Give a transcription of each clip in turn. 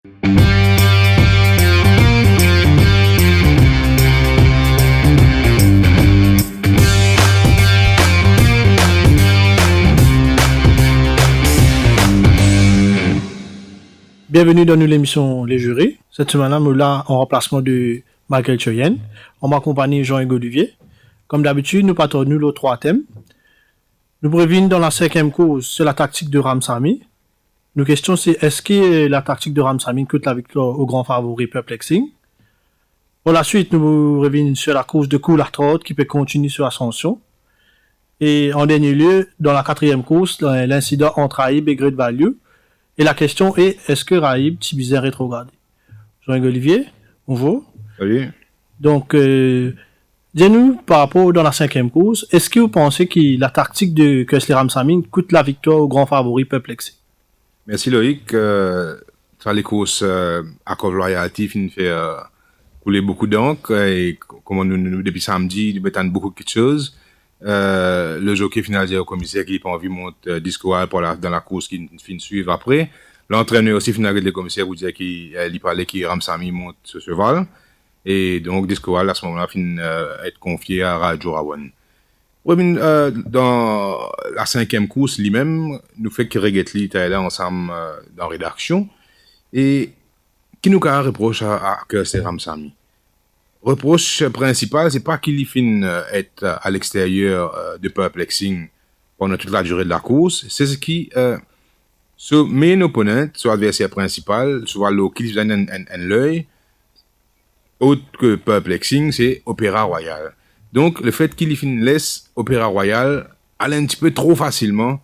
Bienvenue dans l'émission Les Jurés. Cette semaine-là, nous là en remplacement de Michael Choyen. On m'accompagne Jean-Hugues Olivier. Comme d'habitude, nous partons nos trois thèmes. Nous prévenons dans la cinquième cause sur la tactique de Ramsamy. Nos questions c'est est-ce que la tactique de Ramsamy coûte la victoire au grand favori Perplexing? Pour la suite, nous revenons sur la cause de Coulthard qui peut continuer sur l'ascension. Et en dernier lieu, dans la quatrième cause, l'incident entre Raïb et Great Value. Et la question est, est-ce que Raïb Tibizet rétrogradé? Jean-Hugues Olivier, bonjour. Salut. Donc, dis-nous, par rapport dans la cinquième course, est-ce que vous pensez que la tactique de Kessler Ramsamy coûte la victoire au grand favori Perplexing? Merci Loïc. Ça, les courses à Cove Loyalty finissent fait couler beaucoup d'encre et comme nous depuis samedi, nous mettons beaucoup de choses. Le jockey finalisé au commissaire qui n'a pas envie de monter discours dans la course qui finit suivre après. L'entraîneur aussi finalisé le commissaire vous disait qu'il parlait qu'il Ramsamy monte ce cheval. Et donc discours à ce moment-là finit être confié à Rajo Rawan. Dans la cinquième course lui-même, nous fait que Regetli était là ensemble dans la rédaction et qui nous reproche à Kessler Ramsamy. Reproche principal, c'est pas qu'il finit être à l'extérieur de Perplexing pendant toute la durée de la course, c'est ce qui son main opponent, son adversaire principal, soit l'eau qui donne un l'œil, autre que Perplexing, c'est Opéra Royal. Donc le fait qu'il finit laisse Opéra Royal aller un petit peu trop facilement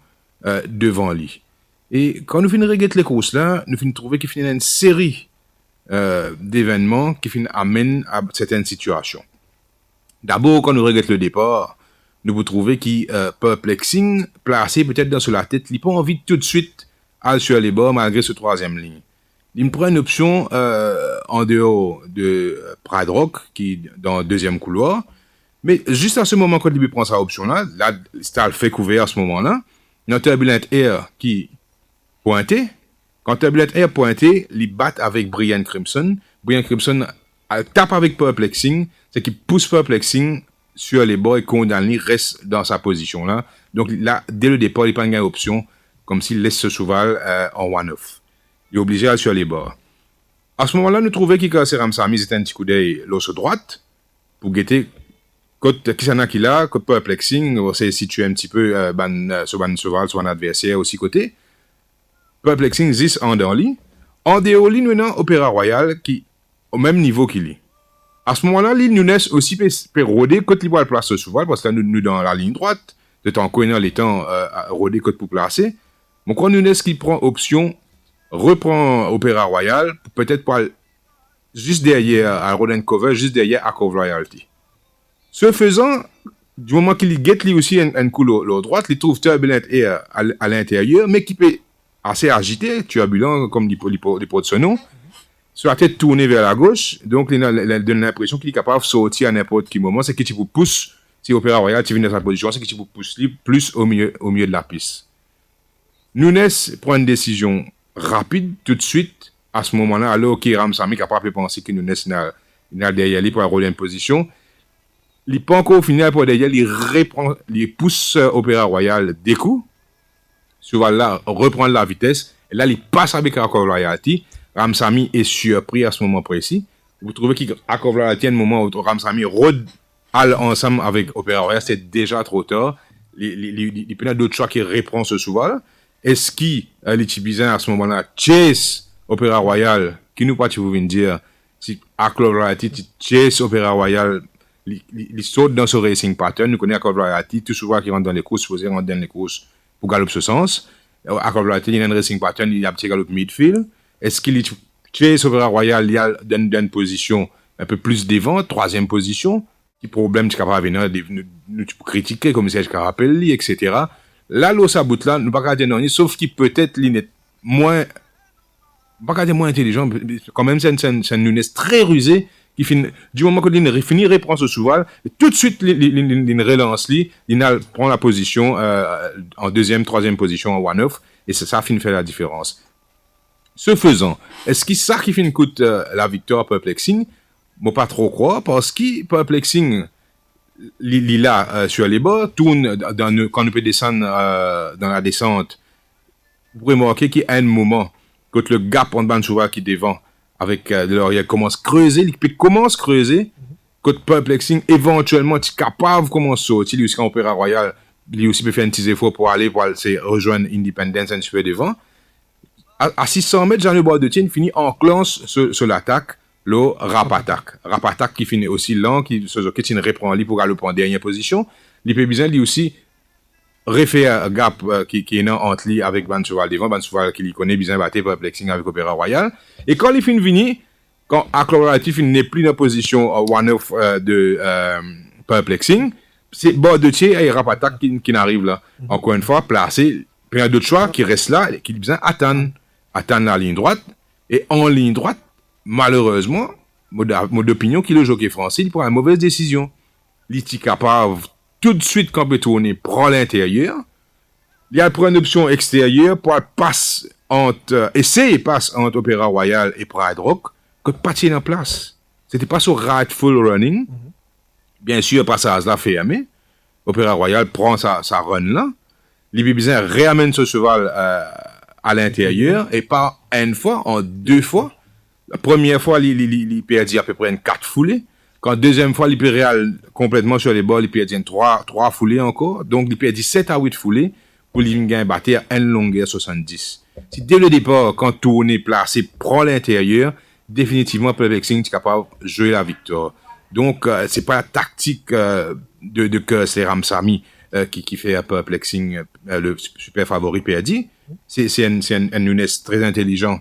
devant lui. Et quand nous finissons les courses là, nous finissons trouver qu'il finit une série d'événements qui amènent à certaines situations. D'abord, quand nous regrettons le départ, nous pouvons trouver qu'il Perplexing, placé peut-être dans sur la tête, il n'a pas envie tout de suite aller sur les bords malgré ce troisième ligne. Il me prend une option en dehors de Pride Rock, qui est dans le deuxième couloir, mais juste à ce moment, quand il prend sa option-là, Stal fait couvert à ce moment-là, notre Turbulent Air qui pointait. Quand Turbulent Air pointé, il bat avec Brian Crimson. Brian Crimson tape avec Perplexing, c'est qu'il pousse Perplexing sur les bords et condamne, il reste dans sa position là. Donc là, dès le départ, il prend une option, comme s'il laisse ce cheval en one-off. Il est obligé à aller sur les bords. À ce moment-là, nous trouvons qu'il Kessler Ramsamy c'était un petit coup d'œil l'os droite pour guetter qui s'en a qui là, que Perplexing, on s'est situé un petit peu sur un cheval, sur un adversaire aussi côté. Perplexing 10 en dans lui. En dehors lui, nous avons Opéra Royal qui au même niveau qu'il est. À ce moment-là, l'île nous laisse aussi peut rôder côté libre à place ce cheval parce que là, nous dans la ligne droite, de temps connaît les temps à rôder côté pour placer. Donc quand nous laisse qui prend option, reprend Opéra Royal, peut-être pas juste derrière à Roden Cover, juste derrière à Cove Royalty. Ce faisant, du moment qu'il guette lui aussi un coup l'autre droite, il trouve Turbulent Air à l'intérieur, mais qui peut assez agité, turbulent, comme les pots de son nom, sur la tête tournée vers la gauche, donc il donne l'impression qu'il est capable de sortir à n'importe quel moment, c'est que tu vous pousses, si Opéra Royal, tu viens dans sa position, c'est que tu vous pousses plus au milieu de la piste. Nunes prend une décision rapide, tout de suite, à ce moment-là, alors que Ramsamy est capable de penser que Nunes n'a derrière lui pour rouler une position. Il n'est pas encore fini pour derrière, il pousse Opéra Royal des coups. Souvent là, reprendre la vitesse. Et là, il passe avec Cove Loyalty. Ramsamy est surpris à ce moment précis. Vous trouvez qu'à Cove Loyalty, à un moment où Ramsamy rôde ensemble avec Opéra Royal, c'est déjà trop tard. Il peut y avoir d'autres choix qui reprend ce cheval. Est-ce qu'il les Tibizin à ce moment-là chase Opéra Royal, qui nous pas vous venez dire, si à Cove Loyalty, tu chase Opéra Royal, il saute dans ce racing pattern. Nous connaissons Cove Loyalty, tout souvent qui rentre dans les courses, supposé rentrer dans les courses pour galoper ce sens. À Cove Loyalty, il y a un racing pattern, il y a un petit galop midfield. Est-ce qu'il est sur Opéra Royal, il y a une position un peu plus devant, troisième position, qui problème tu capable nous critiquer comme ça je rappelle etc. Là l'eau ça bout là, nous pas dire non, sauf qu'il peut-être moins intelligent, quand même c'est un Nunes très rusé qui finit du moment que il finit reprend ce cheval, tout de suite il relance il prend la position en deuxième, troisième position en one-off et c'est ça finit faire la différence. Ce faisant, est-ce que ça qui fait une coûte la victoire Perplexing? Moi, pas trop croire, parce que Perplexing, là, sur les bords, tourne, quand on peut descendre dans la descente, vous pouvez remarquer qu'il y a un moment, quand le gap entre Banchouva qui est devant, avec il commence à creuser, il commence à creuser, quand Perplexing, éventuellement, tu es capable de commencer à sortir, lui aussi, en Opéra Royal, lui aussi peut faire un petit effort pour aller rejoindre Independence un petit peu devant. À 600 mètres, Jean-Le Bord de Tienne finit en clance sur l'attaque, le Rapatak. Rapatak qui finit aussi lent, qui reprend lui pour aller en dernière position. Il peut bien lui aussi refaire un gap qui est entre lui avec Banchouval devant, Banchouval qui lui connaît bien battu Perplexing avec Opéra Royal. Et quand il finit venir, quand Acclaratif n'est plus dans la position one-off de Perplexing, c'est Bord de Tienne et Rapatak qui n'arrive là. Encore une fois, placé. Puis il y a d'autres choix qui restent là et qui disent attendre la ligne droite. Et en ligne droite, malheureusement, mon opinion, qui le jockey français, il prend une mauvaise décision. Il est capable tout de suite, quand il peut tourner, prend l'intérieur. Il a pris une option extérieure pour passe essayer passe entre Opéra Royal et Pride Rock, que pas en place. C'était pas sur rightful running. Bien sûr, le passage là fermé. Opéra Royal prend sa run là. Les Bizin réamène ce cheval à l'intérieur, et pas une fois, en deux fois. La première fois, il perdit à peu près 4 foulées. Quand la deuxième fois, il perdit complètement sur les bords, il perdit 3 foulées encore. Donc, il perdit 7 à 8 foulées pour lui battre à une longueur 70. Si dès le départ, quand tourner placé, prend l'intérieur, définitivement, Perplexing est capable de jouer la victoire. Donc, c'est pas la tactique de Curse et Ramsamy qui fait Perplexing le super favori perdu. C'est un Nunes très intelligent,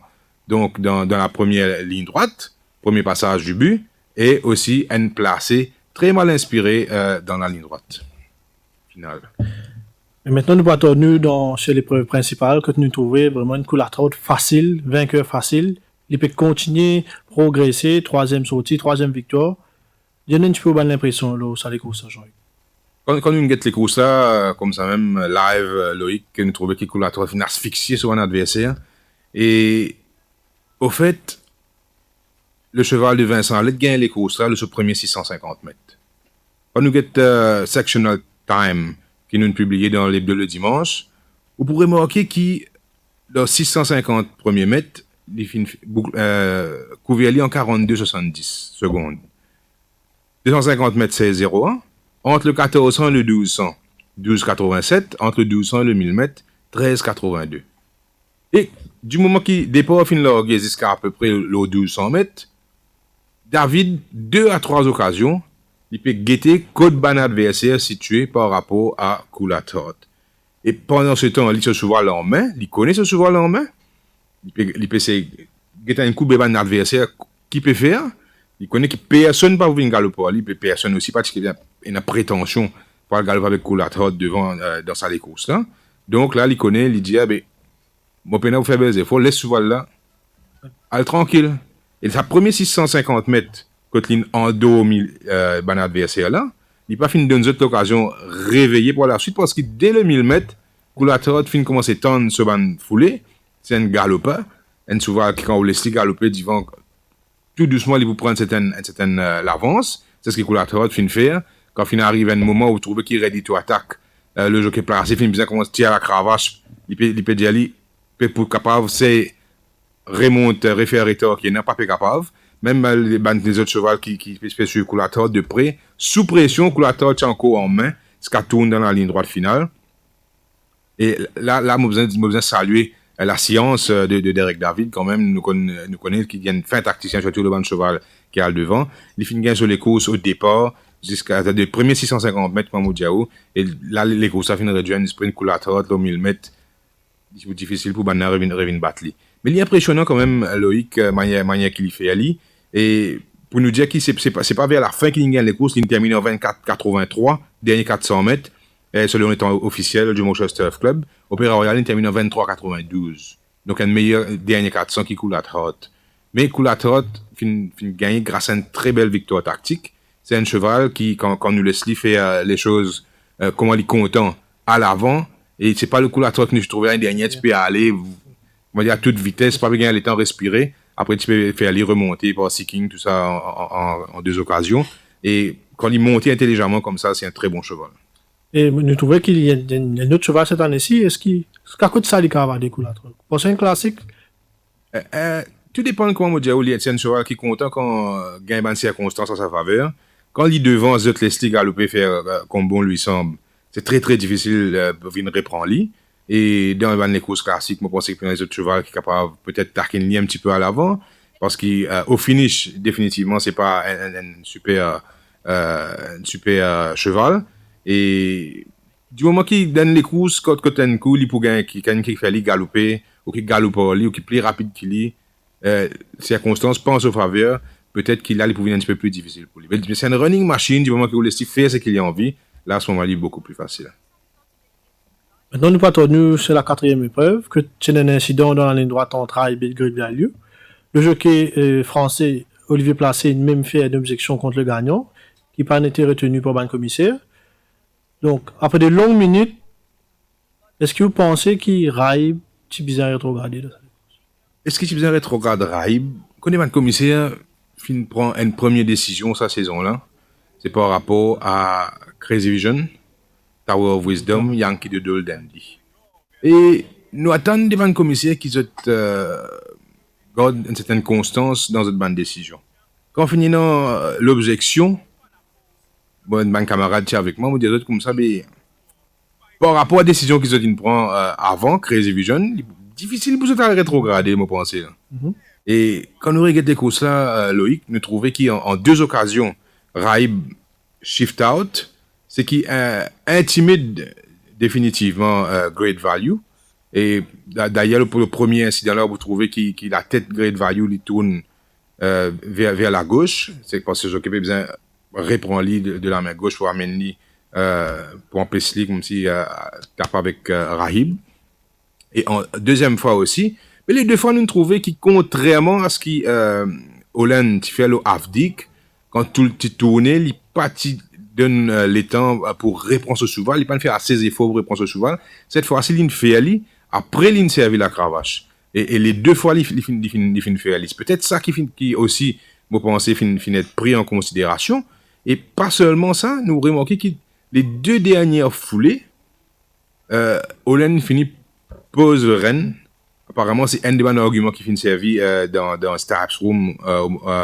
donc dans la première ligne droite, premier passage du but, et aussi un placé très mal inspiré dans la ligne droite finale. Et maintenant, nous partons sur l'épreuve principale, que nous trouvons vraiment une couleur facile, vainqueur facile. Il peut continuer, progresser, troisième sortie, troisième victoire. J'ai un petit peu l'impression, là, ça les courses, Jean-Luc. Quand nous guettons les courses là, comme ça même, live, Loïc, nous trouvons qu'il coule la trotte, finit asphyxié sur un adversaire. Et, au fait, le cheval de Vincent Allais gagne les courses là, le premier 650 mètres. Quand nous guettons Sectional Time, qui nous publié dans l'hebdo le dimanche, vous pourrez remarquer qu'il, dans 650 premiers mètres, il finit, couvert en 42,70 secondes. 250 mètres, c'est 0,1. Entre le 1400 et le 1200, 12,87. Entre le 1200 et le 1000 mètres, 13,82. Et du moment qu'il départ fin l'orgue jusqu'à à peu près le 1200 mètres, David, 2 à 3 occasions, il peut guetter code ban adversaire situé par rapport à Coulatot. Et pendant ce temps, il se cheval en main, il connaît ce cheval en main, il peut guetter un coup de ban adversaire qui peut faire. Il connaît que personne ne va venir galoper à lui, et personne aussi parce qu'il a une prétention pour galoper avec Coulatot devant dans sa course là. Donc là, il connaît, il dit, mon pénal vous fait des efforts, laisse ce cheval là, allez tranquille. Et sa première 650 mètres, quand il en dos ban adversaire là, il n'a pas fini de donner l'occasion réveillée pour la suite parce que dès le 1000 mètres, Coulatot finit commencer à tendre ce ban foulé, c'est un galopeur, un cheval qui quand vous laissez galoper devant tout doucement, il vous prend une certaine l'avance. C'est ce que Coulatot finit faire. Quand il arrive à un moment où vous trouvez qu'il est ready to attack, le jockey placé finit bien commencer à tirer la cravache. Il peut dire, il peut pour capable, c'est remonte, référateur qui n'est pas capable. Même les autres chevaux qui peuvent suivre Coulatot de près. Sous pression, Coulatot est encore en main. Ce qui tourne dans la ligne droite finale. Et là, moi, besoin de saluer la science de Derek David, quand même, nous connaissons qu'il y a une fin tacticien, surtout le banc de cheval qui est devant. Il finit bien sur les courses au départ, jusqu'à les premiers 650 mètres, Mamou Diaou. Et là, les courses, ça finit réduire un sprint Coulatot, au 1000 mètres. C'est difficile pour Banna revenir battre. Mais il est impressionnant quand même, Loïc, manière qu'il fait Ali. Et pour nous dire que c'est pas vers la fin qu'il gagne les courses, il termine en 24,83, dernier 400 mètres. Selon les temps officiels du Motion Turf Club, Opéra Royal termine en 23,92. Donc, un meilleur dernier 400 qui Coulatot. Mais Coulatot finit gagner grâce à une très belle victoire tactique. C'est un cheval qui, quand nous laisse faire les choses, comment il est content à l'avant, et c'est pas le Coulatot que je trouvais un dernier, tu peux aller, on va dire à toute vitesse, pas bien le temps de respirer. Après, tu peux faire aller remonter par seeking, tout ça en deux occasions. Et quand il montait intelligemment comme ça, c'est un très bon cheval. Et nous trouvons qu'il y a un autre cheval cette année-ci. Est-ce qu'à côté de ça, il va avoir des coups là? Pour c'est un classique? Tout dépend de comment on dit, c'est un cheval qui est content quand il gagne une circonstance en sa faveur. Quand il est devant Zot Leslie galoper faire comme bon lui semble, c'est très très difficile pour venir reprendre lui. Et dans les courses classiques, moi, je pense que les autres chevaux qui sont capables peut-être taquiner un petit peu à l'avant, parce qu'au finish, définitivement, c'est pas un super cheval. Et du moment qu'il donne les courses, quand il a un coup, il peut gagner, qui fait lui galoper, ou qui galope lui, ou qui est plus rapide qu'il est, circonstances pensent au faveur, peut-être qu'il a les pouvoirs un petit peu plus difficile pour lui. Mais c'est une running machine, du moment qu'il veut faire ce qu'il a envie, là, à ce moment-là, il est beaucoup plus facile. Maintenant, nous partons, nous, c'est la 4e épreuve, que c'est un incident dans la ligne droite entre Raib et Great Value. Le jockey français Olivier Placé a même fait une objection contre le gagnant, qui n'a pas été retenu par le commissaire. Donc, après de longues minutes, est-ce que vous pensez qu'il Raib, c'est bizarre rétrogradé? Est-ce que c'est bizarre rétrograde Raib? Quand le commissaire prend une première décision cette saison-là, c'est par rapport à Crazy Vision, Tower of Wisdom, Yankee de Dole Dandy. Et nous attendons devant le commissaire qui garde une certaine constance dans cette bonne décision. Quand on finit l'objection, bon, un camarade tient avec moi, on dit comme ça, mais par rapport à la décision qu'ils prend avant Crazy Vision, difficile pour se faire rétrograder, moi pense. Et quand nous regardons les courses là, Loïc, nous trouvons qu'en deux occasions, Raib shift out, c'est qui intimide définitivement Great Value. Et d'ailleurs, pour le premier incident là, vous trouvez que la tête Great Value il tourne vers la gauche. C'est parce que j'occupe besoin reprendre lui de la main gauche pour amener lui pour empêcher lui comme si tape avec Raib. Et en deuxième fois aussi, mais les deux fois nous trouvons qui contrairement à ce qui Olen fait le Avdik, quand tout le tourne, il pas donne les temps pour reprendre ce cheval, il pas faire assez efforts pour reprendre ce cheval. Cette fois-ci, il fait ali après il servi la cravache. Et les deux fois il fait ali. C'est peut-être ça qui aussi, moi penser fin être pris en considération. Et pas seulement ça, nous remarquons que les deux dernières foulées, Olen finit pose le Rennes. Apparemment, c'est un des bons arguments qui finit servi dans Staps Room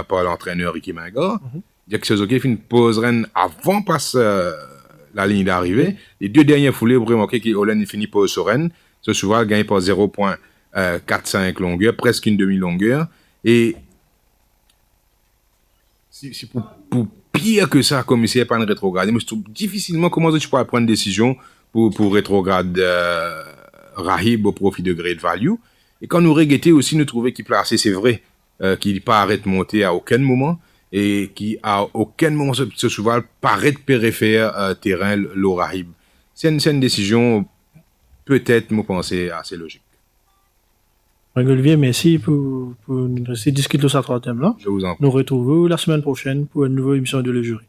par l'entraîneur Ricky Mangor. Il y a quelque chose qui finit pose Rennes avant passe la ligne d'arrivée. Les deux dernières foulées, vous remarquez qu'Olen finit pose sur Rennes. Ce cheval gagne par 0.45 longueur, presque une demi-longueur. Et c'est pour pire que ça, commissaire pas une rétrograde. Mais je trouve difficilement comment tu pourrais prendre une décision pour rétrograde Raib au profit de Great Value. Et quand nous regrettons aussi, nous trouvons qu'il placé, c'est vrai, qu'il n'est pas arrêté de monter à aucun moment et qui à aucun moment ce cheval paraît périphère terrain le Raib. C'est une décision peut-être, moi, penser assez logique. Olivier, merci pour nous discuter de ce troisième là. Je vous en prie. Nous retrouvons la semaine prochaine pour une nouvelle émission de Le Jury.